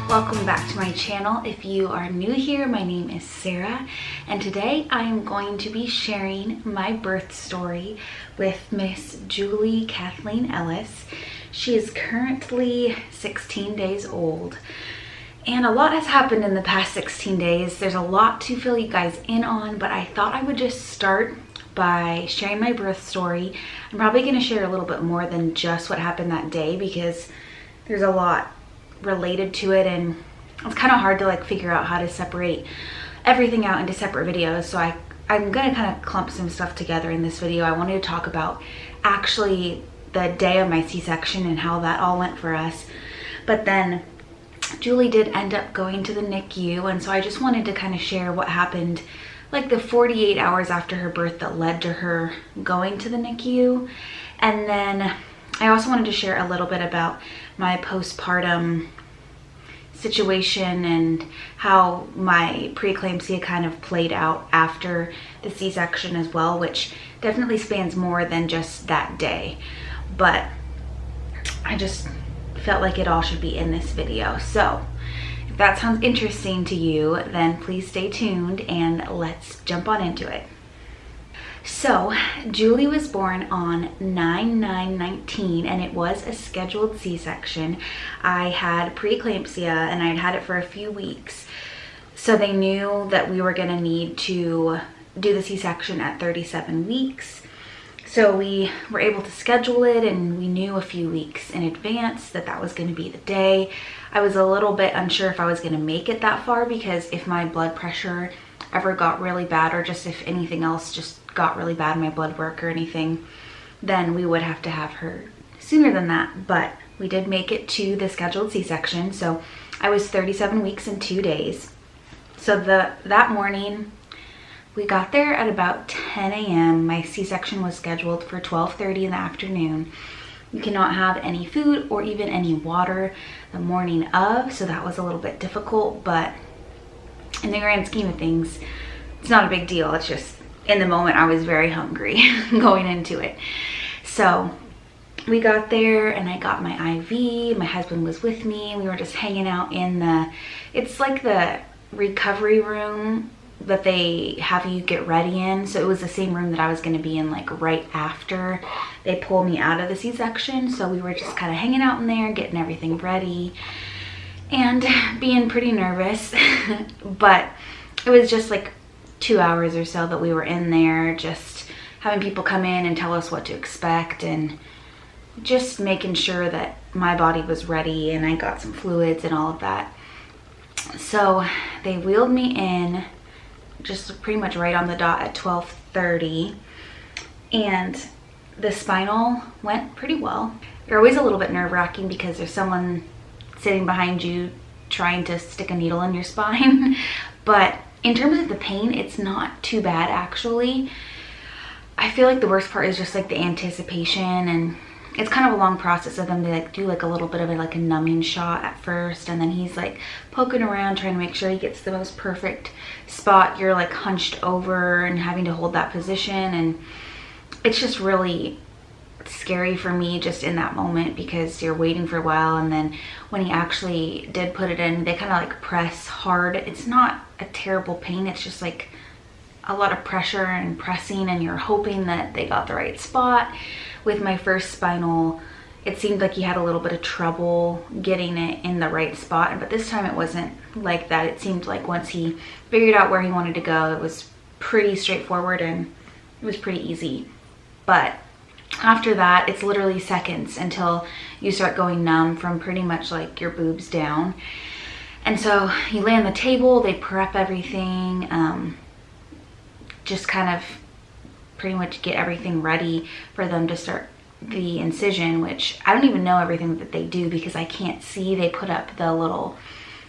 Welcome back to my channel. If you are new here, my name is Sarah, and today I am going to be sharing my birth story with Miss Julie Kathleen Ellis. She is currently 16 days old, and a lot has happened in the past 16 days. There's a lot to fill you guys in on, but I thought I would just start by sharing my birth story. I'm probably going to share a little bit more than just what happened that day because there's a lot related to it, and it's kind of hard to like figure out how to separate everything out into separate videos. So I'm gonna kind of clump some stuff together in this video. I wanted to talk about actually the day of my C-section and how that all went for us. But then Julie did end up going to the NICU, and so I just wanted to kind of share what happened like the 48 hours after her birth that led to her going to the NICU. And then I also wanted to share a little bit about my postpartum situation and how my preeclampsia kind of played out after the C-section as well, which definitely spans more than just that day. But I just felt like it all should be in this video. So if that sounds interesting to you, then please stay tuned and let's jump on into it. So Julie was born on 9/9/19, and it was a scheduled C-section. I had preeclampsia and I'd had it for a few weeks. So they knew that we were gonna need to do the C-section at 37 weeks. So we were able to schedule it, and we knew a few weeks in advance that that was gonna be the day. I was a little bit unsure if I was gonna make it that far, because if my blood pressure ever got really bad, or just if anything else just got really bad, my blood work or anything, then we would have to have her sooner than that. But we did make it to the scheduled C-section. So I was 37 weeks and 2 days. So that morning we got there at about 10 a.m. My C-section was scheduled for 12:30 in the afternoon. You cannot have any food or even any water the morning of, so that was a little bit difficult, but in the grand scheme of things, it's not a big deal. It's just in the moment I was very hungry going into it. So we got there and I got my IV. My husband was with me. We were just hanging out in it's like the recovery room that they have you get ready in. So it was the same room that I was going to be in like right after they pulled me out of the C-section. So we were just kind of hanging out in there, getting everything ready and being pretty nervous. But it was just like 2 hours or so that we were in there, just having people come in and tell us what to expect and just making sure that my body was ready, and I got some fluids and all of that. So they wheeled me in just pretty much right on the dot at 12:30, and the spinal went pretty well. They're always a little bit nerve-wracking because there's someone sitting behind you trying to stick a needle in your spine. But in terms of the pain, it's not too bad actually. I feel like the worst part is just like the anticipation, and it's kind of a long process of them to like do like a little bit of a numbing shot at first, and then he's like poking around trying to make sure he gets the most perfect spot. You're like hunched over and having to hold that position, and it's just really scary for me just in that moment because you're waiting for a while, and then when he actually did put it in, they kind of like press hard. It's not a terrible pain, it's just like a lot of pressure and pressing, and you're hoping that they got the right spot. With my first spinal, it seemed like he had a little bit of trouble getting it in the right spot, but this time it wasn't like that. It seemed like once he figured out where he wanted to go, it was pretty straightforward and it was pretty easy. But after that, it's literally seconds until you start going numb from pretty much like your boobs down. And so you lay on the table, they prep everything, just kind of pretty much get everything ready for them to start the incision, which I don't even know everything that they do because I can't see. They put up the little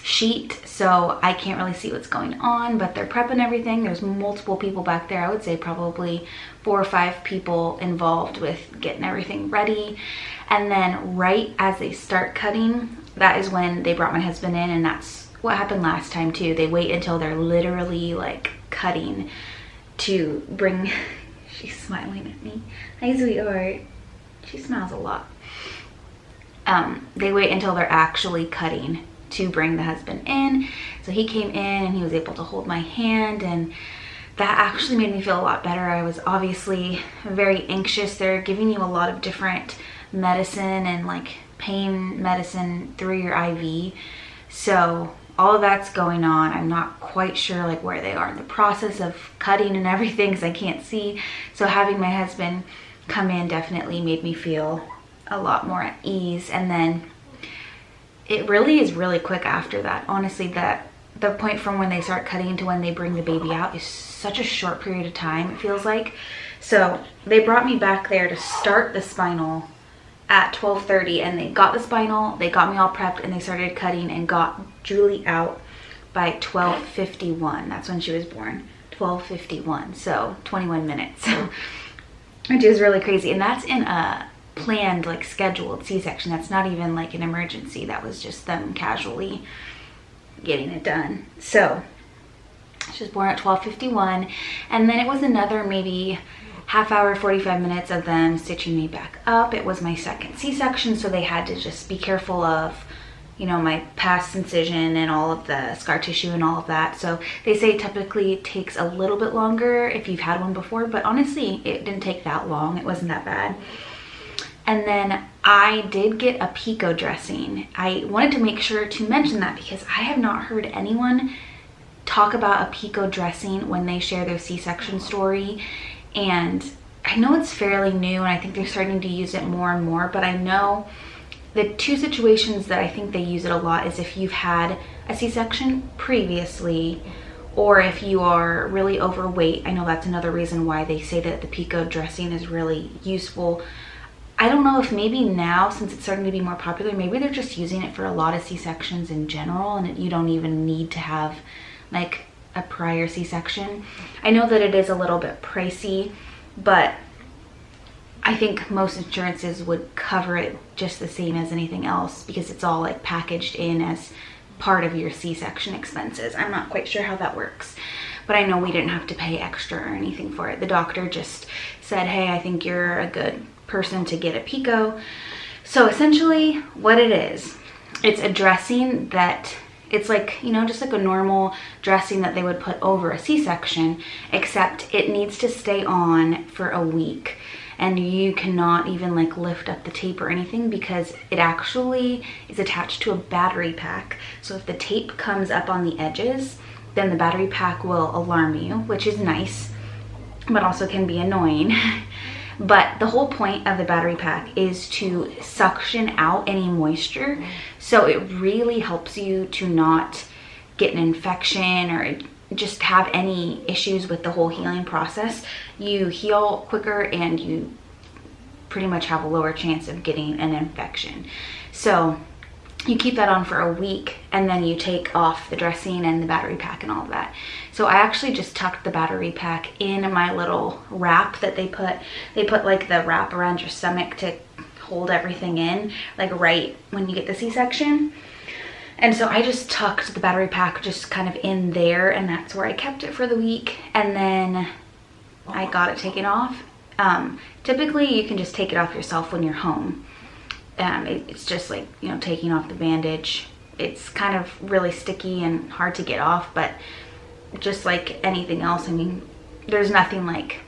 sheet, so I can't really see what's going on, but they're prepping everything. There's multiple people back there. I would say probably 4 or 5 people involved with getting everything ready. And then right as they start cutting, that is when they brought my husband in, and that's what happened last time too. They wait until they're literally like cutting to bring she's smiling at me. Hi, sweetheart. She smiles a lot. They wait until they're actually cutting to bring the husband in. So he came in and he was able to hold my hand, and that actually made me feel a lot better. I was obviously very anxious. They're giving you a lot of different medicine and like pain medicine through your IV. So all of that's going on. I'm not quite sure like where they are in the process of cutting and everything because I can't see. So having my husband come in definitely made me feel a lot more at ease. And then it really is really quick after that. Honestly, the point from when they start cutting to when they bring the baby out is such a short period of time, it feels like. So they brought me back there to start the spinal at 12:30, and they got the spinal, they got me all prepped, and they started cutting and got Julie out by 12:51. That's when she was born, 12:51, so 21 minutes, which is really crazy. And that's in a planned, like scheduled C-section. That's not even like an emergency. That was just them casually getting it done. So she was born at 12:51, and then it was another maybe half hour, 45 minutes of them stitching me back up. It was my second C-section, so they had to just be careful of, you know, my past incision and all of the scar tissue and all of that. So they say typically it takes a little bit longer if you've had one before, but honestly, it didn't take that long. It wasn't that bad. And then I did get a Pico dressing. I wanted to make sure to mention that because I have not heard anyone talk about a Pico dressing when they share their C-section story. And I know it's fairly new, and I think they're starting to use it more and more, but I know the two situations that I think they use it a lot is if you've had a C-section previously, or if you are really overweight. I know that's another reason why they say that the Pico dressing is really useful. I don't know if maybe now, since it's starting to be more popular, maybe they're just using it for a lot of C-sections in general, and you don't even need to have like a prior C-section. I know that it is a little bit pricey, but I think most insurances would cover it just the same as anything else because it's all like packaged in as part of your C-section expenses. I'm not quite sure how that works, but I know we didn't have to pay extra or anything for it. The doctor just said, hey, I think you're a good person to get a Pico. So essentially what it is, it's a dressing that it's like, you know, just like a normal dressing that they would put over a C-section, except it needs to stay on for a week. And you cannot even like lift up the tape or anything because it actually is attached to a battery pack. So if the tape comes up on the edges, then the battery pack will alarm you, which is nice, but also can be annoying. But the whole point of the battery pack is to suction out any moisture. So it really helps you to not get an infection or just have any issues with the whole healing process. You heal quicker and you pretty much have a lower chance of getting an infection. So you keep that on for a week, and then you take off the dressing and the battery pack and all of that. So I actually just tucked the battery pack in my little wrap that they put like the wrap around your stomach to hold everything in, like right when you get the C-section. And so I just tucked the battery pack just kind of in there, and that's where I kept it for the week. And then I got it taken off. Typically you can just take it off yourself when you're home. It's just like, you know, taking off the bandage. It's kind of really sticky and hard to get off, but just like anything else, I mean, there's nothing like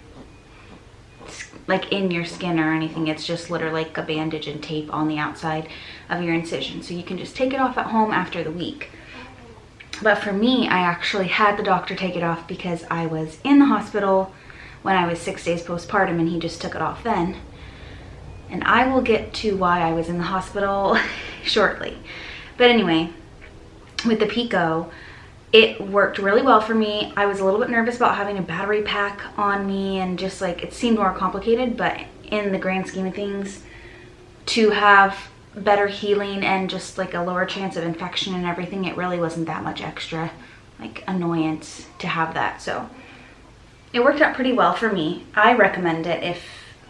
in your skin or anything. It's just literally like a bandage and tape on the outside of your incision. So you can just take it off at home after the week. But for me, I actually had the doctor take it off because I was in the hospital when I was 6 days postpartum, and he just took it off then. And I will get to why I was in the hospital shortly. But anyway, with the Pico, it worked really well for me. I was a little bit nervous about having a battery pack on me, and just like it seemed more complicated, but in the grand scheme of things, to have better healing and just like a lower chance of infection and everything, it really wasn't that much extra like annoyance to have that. So it worked out pretty well for me. I recommend it if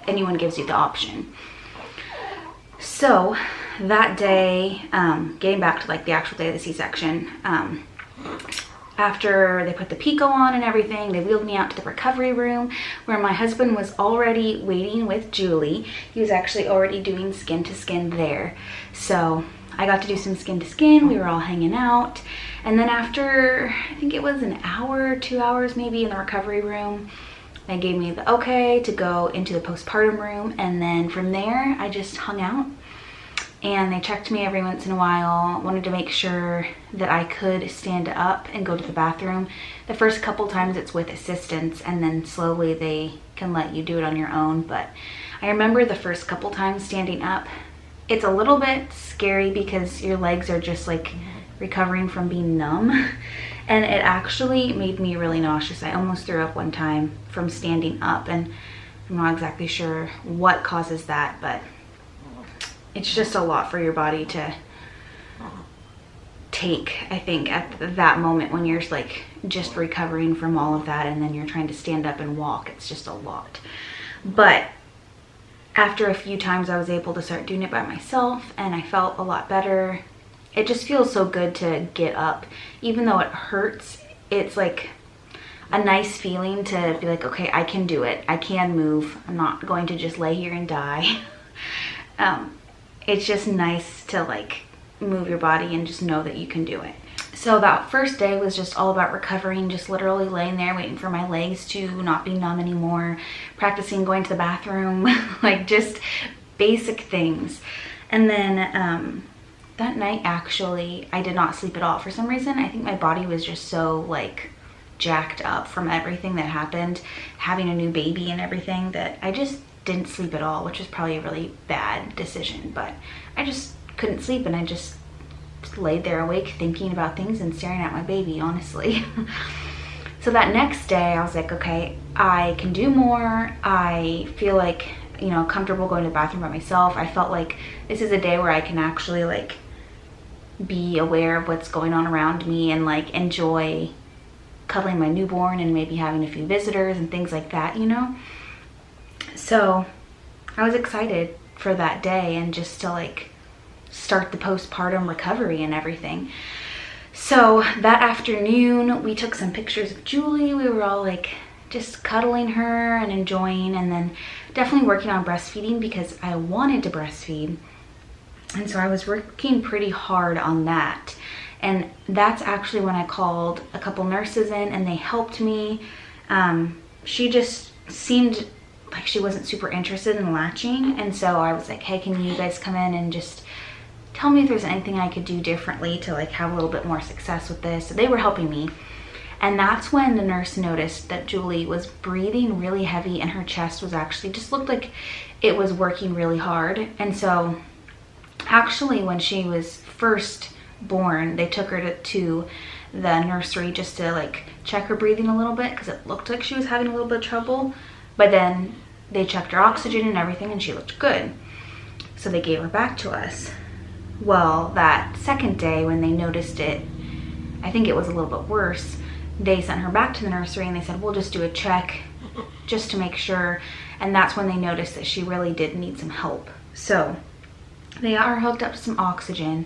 anyone gives you the option. So that day, getting back to like the actual day of the C-section, after they put the Pico on and everything, they wheeled me out to the recovery room where my husband was already waiting with Julie. He was actually already doing skin to skin there. So I got to do some skin to skin. We were all hanging out. And then after, I think it was an hour, 2 hours maybe in the recovery room, they gave me the okay to go into the postpartum room. And then from there, I just hung out. And they checked me every once in a while, wanted to make sure that I could stand up and go to the bathroom. The first couple times it's with assistance, and then slowly they can let you do it on your own. But I remember the first couple times standing up, it's a little bit scary because your legs are just like recovering from being numb. And it actually made me really nauseous. I almost threw up one time from standing up, and I'm not exactly sure what causes that, but it's just a lot for your body to take, I think, at that moment when you're like just recovering from all of that, and then you're trying to stand up and walk. It's just a lot. But after a few times, I was able to start doing it by myself, and I felt a lot better. It just feels so good to get up. Even though it hurts, it's like a nice feeling to be like, okay, I can do it. I can move. I'm not going to just lay here and die. It's just nice to like move your body and just know that you can do it. So that first day was just all about recovering, just literally laying there waiting for my legs to not be numb anymore, practicing going to the bathroom, like just basic things. And then that night, actually, I did not sleep at all. For some reason, I think my body was just so like jacked up from everything that happened, having a new baby and everything, that I just didn't sleep at all, which was probably a really bad decision. But I just couldn't sleep, and I just laid there awake thinking about things and staring at my baby, honestly. So that next day, I was like, okay, I can do more. I feel like, you know, comfortable going to the bathroom by myself. I felt like this is a day where I can actually like be aware of what's going on around me and like enjoy cuddling my newborn and maybe having a few visitors and things like that, you know? So I was excited for that day and just to like start the postpartum recovery and everything. So that afternoon, we took some pictures of Julie. We were all like just cuddling her and enjoying, and then definitely working on breastfeeding because I wanted to breastfeed. And so I was working pretty hard on that. And that's actually when I called a couple nurses in, and they helped me. She just seemed like she wasn't super interested in latching. And so I was like, hey, can you guys come in and just tell me if there's anything I could do differently to like have a little bit more success with this. So they were helping me. And that's when the nurse noticed that Julie was breathing really heavy, and her chest was actually just looked like it was working really hard. And so actually when she was first born, they took her to the nursery just to like check her breathing a little bit because it looked like she was having a little bit of trouble. But then they checked her oxygen and everything, and she looked good. So they gave her back to us. Well, that second day when they noticed it, I think it was a little bit worse, they sent her back to the nursery and they said, we'll just do a check just to make sure. And that's when they noticed that she really did need some help. So they got her hooked up to some oxygen,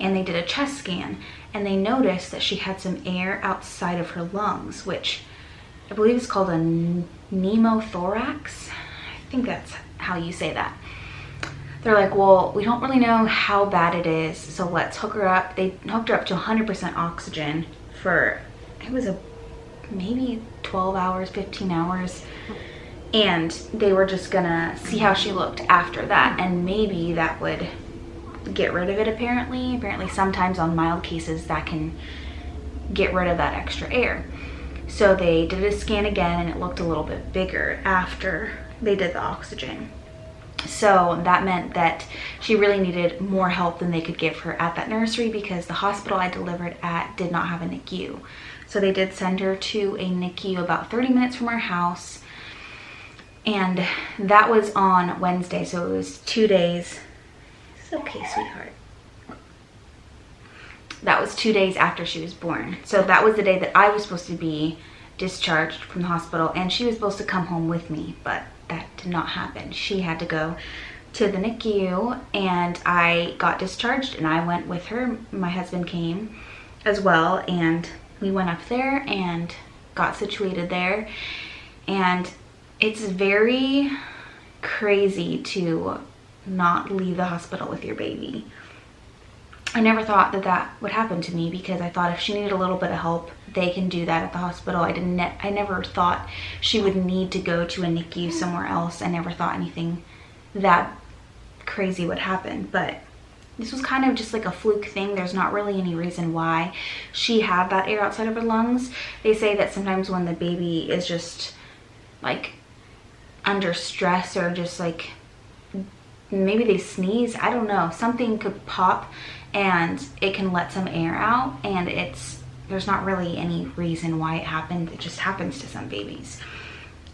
and they did a chest scan, and they noticed that she had some air outside of her lungs, which I believe is called a pneumothorax. I think that's how you say that. They're like, well, we don't really know how bad it is, so let's hook her up. They hooked her up to 100% oxygen for, it was maybe 12 hours, 15 hours. And they were just gonna see how she looked after that, and maybe that would get rid of it apparently. Apparently sometimes on mild cases that can get rid of that extra air. So they did a scan again, and it looked a little bit bigger after they did the oxygen. So that meant that she really needed more help than they could give her at that nursery, because the hospital I delivered at did not have a NICU. So they did send her to a NICU about 30 minutes from our house. And that was on Wednesday, so it was 2 days. It's okay, sweetheart. That was 2 days after she was born. So that was the day that I was supposed to be discharged from the hospital, and she was supposed to come home with me, but that did not happen. She had to go to the NICU, and I got discharged, and I went with her. My husband came as well, and we went up there and got situated there. And it's very crazy to not leave the hospital with your baby. I never thought that that would happen to me, because I thought if she needed a little bit of help, they can do that at the hospital. I never thought she would need to go to a NICU somewhere else. I never thought anything that crazy would happen, but this was kind of just like a fluke thing. There's not really any reason why she had that air outside of her lungs. They say that sometimes when the baby is just like under stress, or just like maybe they sneeze, I don't know, something could pop and it can let some air out, and there's not really any reason why it happened. It just happens to some babies.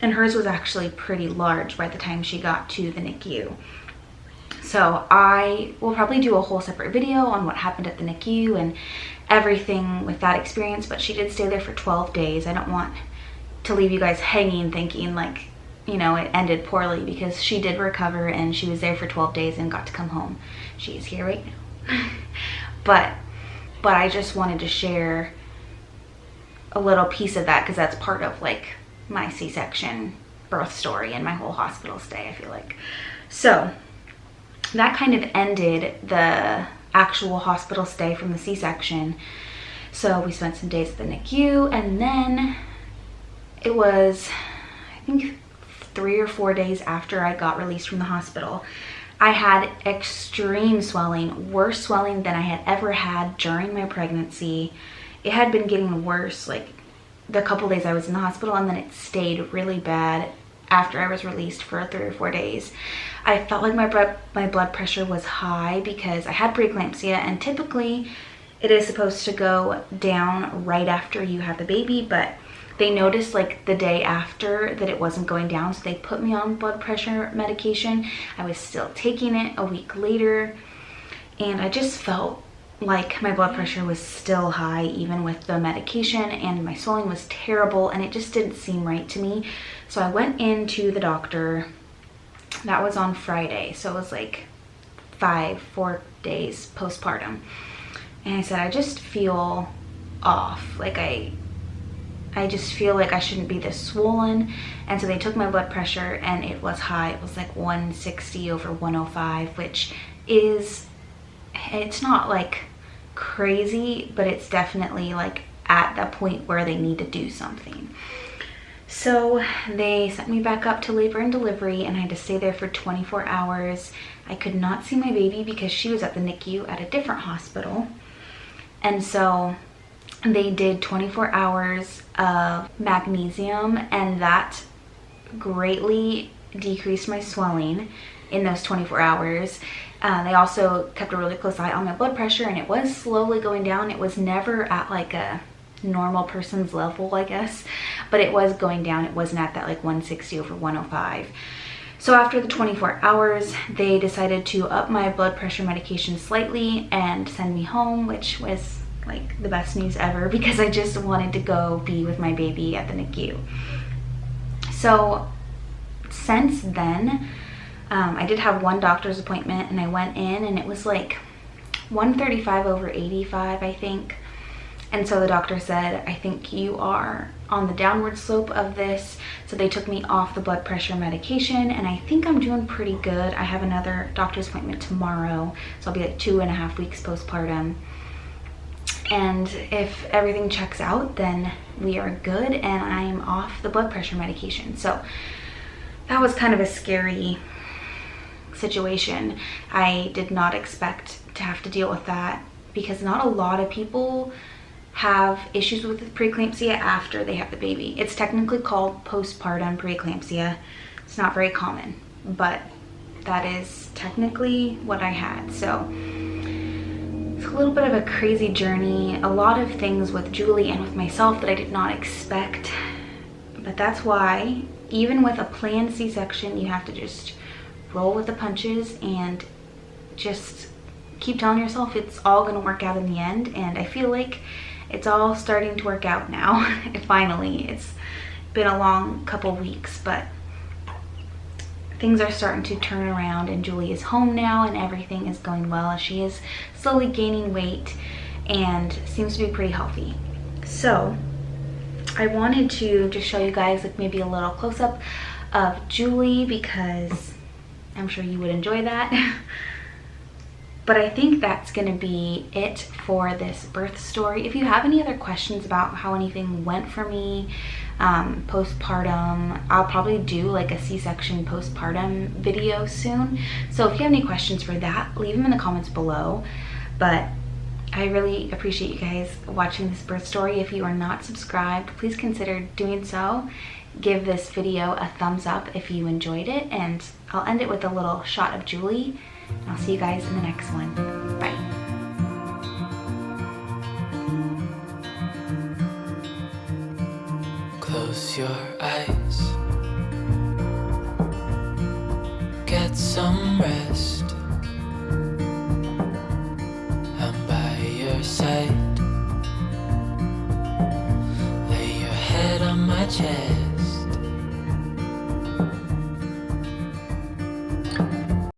And hers was actually pretty large by the time she got to the NICU. So I will probably do a whole separate video on what happened at the NICU and everything with that experience, but she did stay there for 12 days. I don't want to leave you guys hanging thinking like, you know, it ended poorly, because she did recover and she was there for 12 days and got to come home. She's here right now. but I just wanted to share a little piece of that, because that's part of like my C-section birth story and my whole hospital stay, I feel like. So that kind of ended the actual hospital stay from the C-section. So we spent some days at the NICU, and then it was, I think, 3 or 4 days after I got released from the hospital, I had extreme swelling, worse swelling than I had ever had during my pregnancy. It had been getting worse like the couple days I was in the hospital, and then it stayed really bad after I was released for 3 or 4 days. I felt like my blood pressure was high because I had preeclampsia, and typically it is supposed to go down right after you have the baby, but they noticed like the day after that it wasn't going down, so they put me on blood pressure medication. I was still taking it a week later, and I just felt like my blood pressure was still high even with the medication, and my swelling was terrible, and it just didn't seem right to me. So I went into the doctor. That was on Friday, so it was like 4 days postpartum, and I said, I just feel off, like I just feel like I shouldn't be this swollen. And so they took my blood pressure, and it was high. It was like 160/105, which is, it's not like crazy, but it's definitely like at that point where they need to do something. So they sent me back up to labor and delivery, and I had to stay there for 24 hours. I could not see my baby because she was at the NICU at a different hospital. And so they did 24 hours of magnesium, and that greatly decreased my swelling in those 24 hours. They also kept a really close eye on my blood pressure, and it was slowly going down. It was never at like a normal person's level, I guess, but it was going down. It wasn't at that like 160/105. So after the 24 hours, they decided to up my blood pressure medication slightly and send me home, which was like the best news ever, because I just wanted to go be with my baby at the NICU. So since then, I did have one doctor's appointment, and I went in, and it was like 135/85, I think. And so the doctor said, I think you are on the downward slope of this. So they took me off the blood pressure medication, and I think I'm doing pretty good. I have another doctor's appointment tomorrow, so I'll be like 2.5 weeks postpartum. And if everything checks out, then we are good, and I'm off the blood pressure medication. So that was kind of a scary situation. I did not expect to have to deal with that, because not a lot of people have issues with preeclampsia after they have the baby. It's technically called postpartum preeclampsia. It's not very common, but that is technically what I had. So it's a little bit of a crazy journey, a lot of things with Julie and with myself that I did not expect. But that's why, even with a planned C-section, you have to just roll with the punches and just keep telling yourself it's all gonna work out in the end. And I feel like it's all starting to work out now. Finally, it's been a long couple weeks, but things are starting to turn around, and Julie is home now, and everything is going well. She is slowly gaining weight and seems to be pretty healthy. So I wanted to just show you guys like maybe a little close-up of Julie, because I'm sure you would enjoy that. But I think that's gonna be it for this birth story. If you have any other questions about how anything went for me, postpartum, I'll probably do like a C-section postpartum video soon. So if you have any questions for that, leave them in the comments below. But I really appreciate you guys watching this birth story. If you are not subscribed, please consider doing so. Give this video a thumbs up if you enjoyed it, and I'll end it with a little shot of Julie. I'll see you guys in the next one. Bye. Close your eyes. Get some rest.